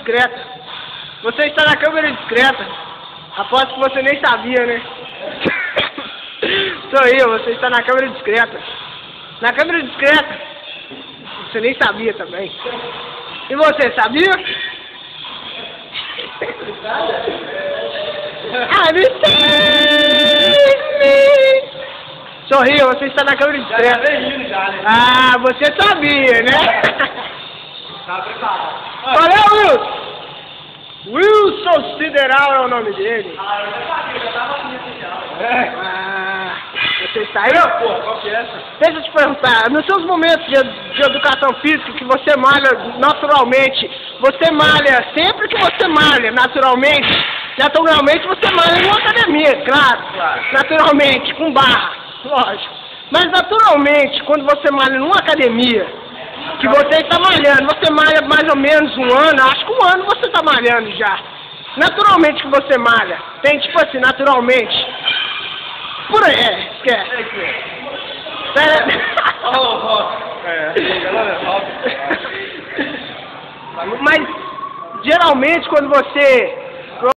discreta. Você está na câmera discreta. Aposto que você nem sabia, né? Sou eu, você está na câmera discreta. Na câmera discreta. Você nem sabia também. E você, sabia? Sorriu, você está na câmera discreta. Ah, você sabia, né? Tá preparado. Valeu, Wilson! Wilson Sideral é o nome dele. Ah, eu já sabia, já tava assim oficial. Você saiu? Pô, qual que é essa? Deixa eu te perguntar, nos seus momentos de educação física que você malha naturalmente, você malha sempre que você malha naturalmente você malha numa academia, claro. Naturalmente, com barra, lógico. Mas naturalmente, quando você malha numa academia, que você está malhando, você malha mais ou menos um ano, acho que um ano você está malhando já. Naturalmente que você malha, tem tipo assim, naturalmente. Por aí, esquece. Mas geralmente quando você